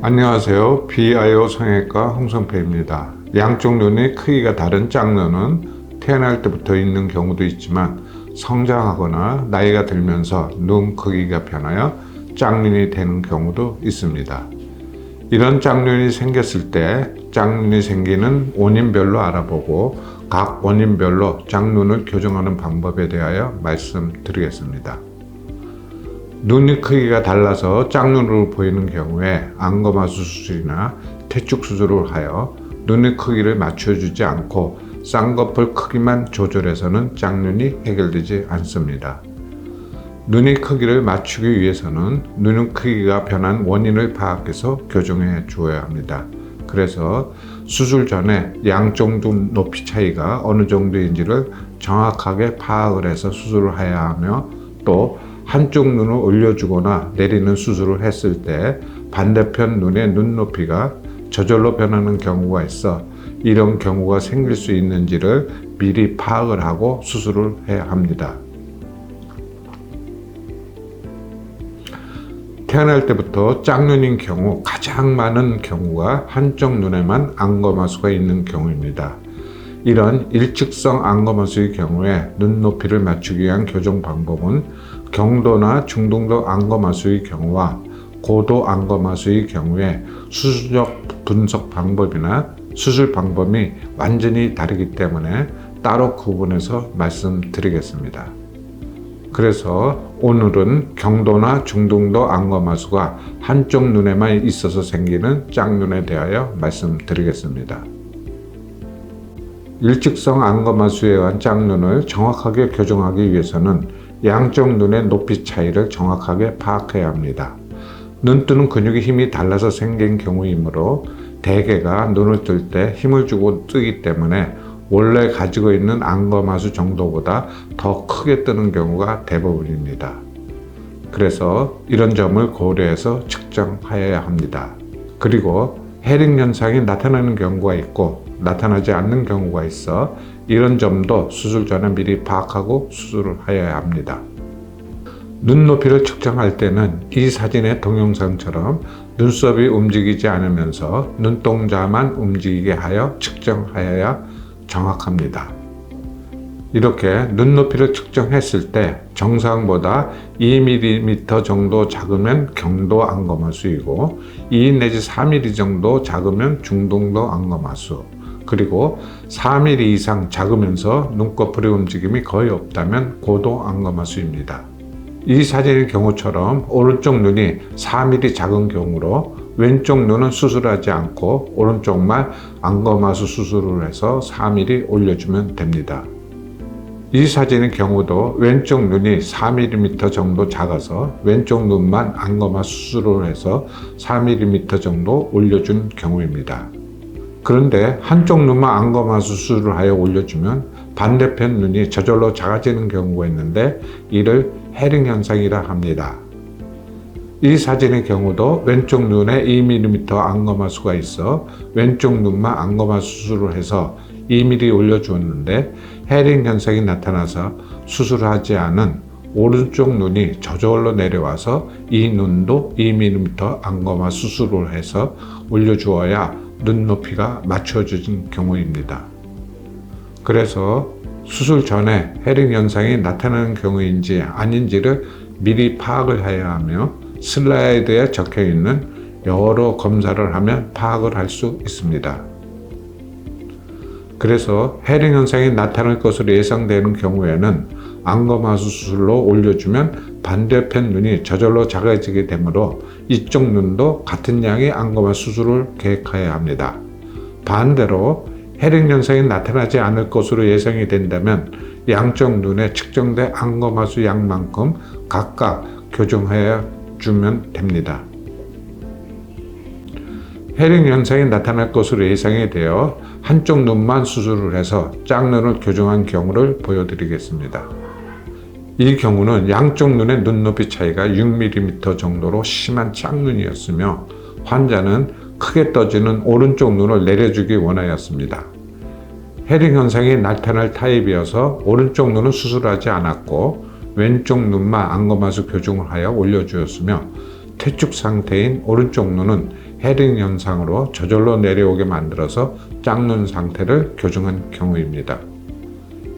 안녕하세요. BIO 성형외과 홍성표입니다. 양쪽 눈의 크기가 다른 짝눈은 태어날 때부터 있는 경우도 있지만 성장하거나 나이가 들면서 눈 크기가 변하여 짝눈이 되는 경우도 있습니다. 이런 짝눈이 생겼을 때 짝눈이 생기는 원인별로 알아보고 각 원인별로 짝눈을 교정하는 방법에 대하여 말씀드리겠습니다. 눈의 크기가 달라서 짝눈으로 보이는 경우에 안검하수 수술이나 퇴축 수술을 하여 눈의 크기를 맞춰주지 않고 쌍꺼풀 크기만 조절해서는 짝눈이 해결되지 않습니다. 눈의 크기를 맞추기 위해서는 눈의 크기가 변한 원인을 파악해서 교정해 주어야 합니다. 그래서 수술 전에 양쪽 눈 높이 차이가 어느 정도인지를 정확하게 파악을 해서 수술을 해야 하며, 또 한쪽 눈을 올려주거나 내리는 수술을 했을 때 반대편 눈의 눈높이가 저절로 변하는 경우가 있어 이런 경우가 생길 수 있는지를 미리 파악을 하고 수술을 해야 합니다. 태어날 때부터 짝눈인 경우 가장 많은 경우가 한쪽 눈에만 안검하수가 있는 경우입니다. 이런 일직성 안검하수의 경우에 눈높이를 맞추기 위한 교정 방법은 경도나 중등도 안검하수의 경우와 고도 안검하수의 경우에 수술적 분석 방법이나 수술 방법이 완전히 다르기 때문에 따로 구분해서 말씀드리겠습니다. 그래서 오늘은 경도나 중등도 안검하수가 한쪽 눈에만 있어서 생기는 짝눈에 대하여 말씀드리겠습니다. 일직성 안검하수에 의한 짝눈을 정확하게 교정하기 위해서는 양쪽 눈의 높이 차이를 정확하게 파악해야 합니다. 눈뜨는 근육의 힘이 달라서 생긴 경우이므로 대개가 눈을 뜰 때 힘을 주고 뜨기 때문에 원래 가지고 있는 안검하수 정도보다 더 크게 뜨는 경우가 대부분입니다. 그래서 이런 점을 고려해서 측정하여야 합니다. 그리고 헤링 현상이 나타나는 경우가 있고 나타나지 않는 경우가 있어 이런 점도 수술 전에 미리 파악하고 수술을 하여야 합니다. 눈높이를 측정할 때는 이 사진의 동영상처럼 눈썹이 움직이지 않으면서 눈동자만 움직이게 하여 측정하여야 정확합니다. 이렇게 눈높이를 측정했을 때 정상보다 2mm 정도 작으면 경도 안검하수이고 2 내지 4mm 정도 작으면 중등도 안검하수, 그리고 4mm 이상 작으면서 눈꺼풀의 움직임이 거의 없다면 고도 안검하수입니다. 이 사진의 경우처럼 오른쪽 눈이 4mm 작은 경우로 왼쪽 눈은 수술하지 않고 오른쪽만 안검하수 수술을 해서 4mm 올려주면 됩니다. 이 사진의 경우도 왼쪽 눈이 4mm 정도 작아서 왼쪽 눈만 안검하수 수술을 해서 4mm 정도 올려준 경우입니다. 그런데 한쪽 눈만 안검하수 수술을 하여 올려주면 반대편 눈이 저절로 작아지는 경우가 있는데 이를 헤링 현상이라 합니다. 이 사진의 경우도 왼쪽 눈에 2mm 안검하수가 있어 왼쪽 눈만 안검하수 수술을 해서 2mm 올려주었는데 헤링 현상이 나타나서 수술하지 않은 오른쪽 눈이 저절로 내려와서 이 눈도 2mm 안검하수 수술을 해서 올려주어야 눈높이가 맞춰진 경우입니다. 그래서 수술 전에 헤링 현상이 나타나는 경우인지 아닌지를 미리 파악을 해야 하며 슬라이드에 적혀 있는 여러 검사를 하면 파악을 할 수 있습니다. 그래서 헤링 현상이 나타날 것으로 예상되는 경우에는 안검하수 수술로 올려주면 반대편 눈이 저절로 작아지게 되므로 이쪽 눈도 같은 양의 안검하수 수술을 계획해야 합니다. 반대로 헤링 현상이 나타나지 않을 것으로 예상이 된다면 양쪽 눈에 측정된 안검하수 양만큼 각각 교정해 주면 됩니다. 헤링 현상이 나타날 것으로 예상이 되어 한쪽 눈만 수술을 해서 짝눈을 교정한 경우를 보여드리겠습니다. 이 경우는 양쪽 눈의 눈높이 차이가 6mm 정도로 심한 짝눈이었으며 환자는 크게 떠지는 오른쪽 눈을 내려주기 원하였습니다. 헤링 현상이 나타날 타입이어서 오른쪽 눈은 수술하지 않았고 왼쪽 눈만 안검하수 교정을 하여 올려주었으며 퇴축 상태인 오른쪽 눈은 헤링 현상으로 저절로 내려오게 만들어서 짝눈 상태를 교정한 경우입니다.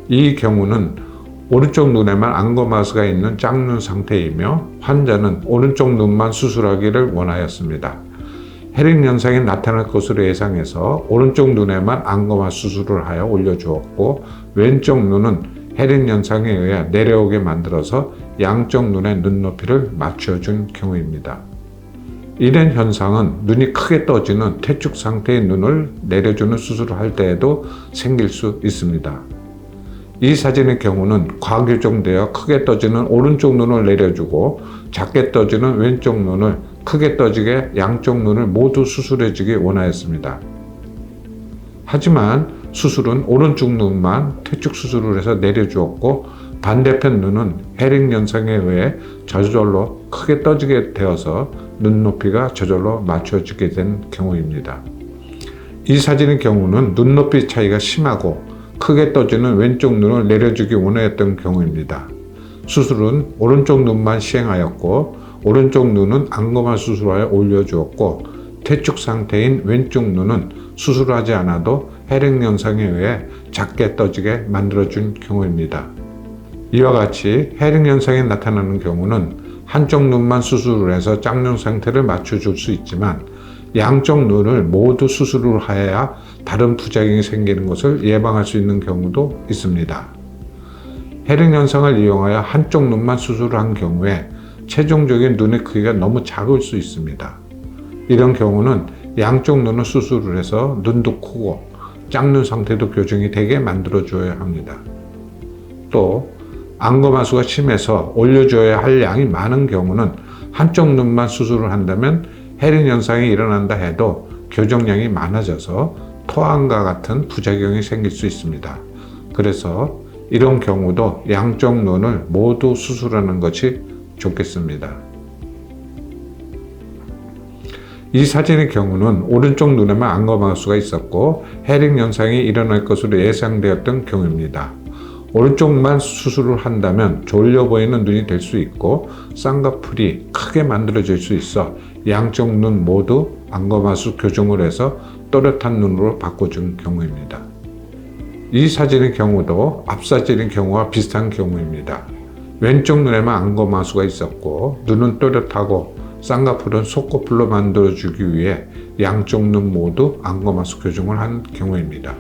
이 경우는 오른쪽 눈에만 안검하수가 있는 짝눈 상태이며 환자는 오른쪽 눈만 수술하기를 원하였습니다. 헤링 현상이 나타날 것으로 예상해서 오른쪽 눈에만 안검하수 수술을 하여 올려주었고 왼쪽 눈은 헤링 현상에 의해 내려오게 만들어서 양쪽 눈의 눈높이를 맞춰준 경우입니다. 이런 현상은 눈이 크게 떠지는 퇴축 상태의 눈을 내려주는 수술을 할 때에도 생길 수 있습니다. 이 사진의 경우는 과교정되어 크게 떠지는 오른쪽 눈을 내려주고 작게 떠지는 왼쪽 눈을 크게 떠지게 양쪽 눈을 모두 수술해주기 원하였습니다. 하지만 수술은 오른쪽 눈만 퇴축 수술을 해서 내려주었고 반대편 눈은 헤링 현상에 의해 저절로 크게 떠지게 되어서 눈높이가 저절로 맞춰지게 된 경우입니다. 이 사진의 경우는 눈높이 차이가 심하고 크게 떠지는 왼쪽 눈을 내려주기 원하였던 경우입니다. 수술은 오른쪽 눈만 시행하였고 오른쪽 눈은 안검하 수술하여 올려주었고 퇴축 상태인 왼쪽 눈은 수술하지 않아도 헤링 현상에 의해 작게 떠지게 만들어준 경우입니다. 이와 같이 헤링 현상이 나타나는 경우는 한쪽 눈만 수술을 해서 짝눈 상태를 맞춰줄 수 있지만 양쪽 눈을 모두 수술을 하여야 다른 부작용이 생기는 것을 예방할 수 있는 경우도 있습니다. 헤링 현상을 이용하여 한쪽 눈만 수술을 한 경우에 최종적인 눈의 크기가 너무 작을 수 있습니다. 이런 경우는 양쪽 눈을 수술을 해서 눈도 크고 짝눈 상태도 교정이 되게 만들어줘야 합니다. 또 안검하수가 심해서 올려줘야 할 양이 많은 경우는 한쪽 눈만 수술을 한다면 헤링 현상이 일어난다 해도 교정량이 많아져서 토항과 같은 부작용이 생길 수 있습니다. 그래서 이런 경우도 양쪽 눈을 모두 수술하는 것이 좋겠습니다. 이 사진의 경우는 오른쪽 눈에만 안검하수가 있었고 헤링 현상이 일어날 것으로 예상되었던 경우입니다. 오른쪽만 수술을 한다면 졸려 보이는 눈이 될 수 있고 쌍꺼풀이 크게 만들어질 수 있어 양쪽 눈 모두 안검하수 교정을 해서 또렷한 눈으로 바꿔준 경우입니다. 이 사진의 경우도 앞 사진의 경우와 비슷한 경우입니다. 왼쪽 눈에만 안검하수가 있었고 눈은 또렷하고 쌍꺼풀은 속꺼풀로 만들어주기 위해 양쪽 눈 모두 안검하수 교정을 한 경우입니다.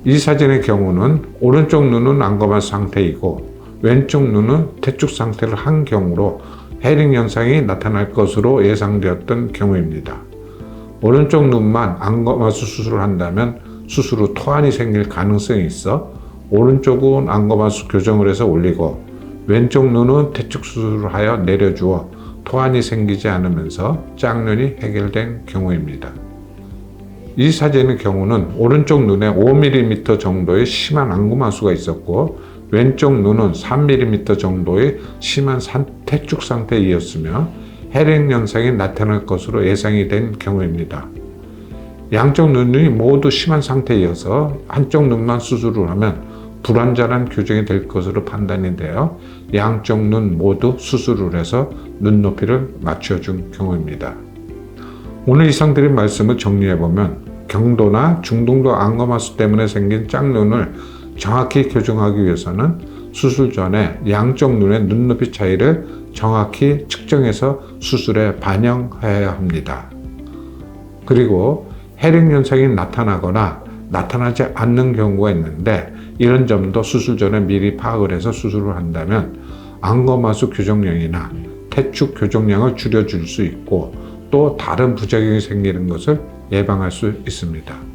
이 사진의 경우는 오른쪽 눈은 안검한 상태이고 왼쪽 눈은 퇴축 상태를 한 경우로 헤링 현상이 나타날 것으로 예상되었던 경우입니다. 오른쪽 눈만 안검하수 수술을 한다면 수술 후 토환이 생길 가능성이 있어 오른쪽은 안검하수 교정을 해서 올리고 왼쪽 눈은 퇴축 수술을 하여 내려주어 토환이 생기지 않으면서 짝눈이 해결된 경우입니다. 이 사진의 경우는 오른쪽 눈에 5mm 정도의 심한 안검하수가 있었고 왼쪽 눈은 3mm 정도의 심한 퇴축 상태이었으며 헤링 현상이 나타날 것으로 예상이 된 경우입니다. 양쪽 눈이 모두 심한 상태이어서 한쪽 눈만 수술을 하면 불완전한 교정이 될 것으로 판단이 되어 양쪽 눈 모두 수술을 해서 눈높이를 맞춰준 경우입니다. 오늘 이상 드린 말씀을 정리해보면 경도나 중등도 안검하수 때문에 생긴 짝눈을 정확히 교정하기 위해서는 수술 전에 양쪽 눈의 눈높이 차이를 정확히 측정해서 수술에 반영해야 합니다. 그리고 헤링 현상이 나타나거나 나타나지 않는 경우가 있는데 이런 점도 수술 전에 미리 파악을 해서 수술을 한다면 안검하수 교정량이나 퇴축 교정량을 줄여줄 수 있고 또 다른 부작용이 생기는 것을 예방할 수 있습니다.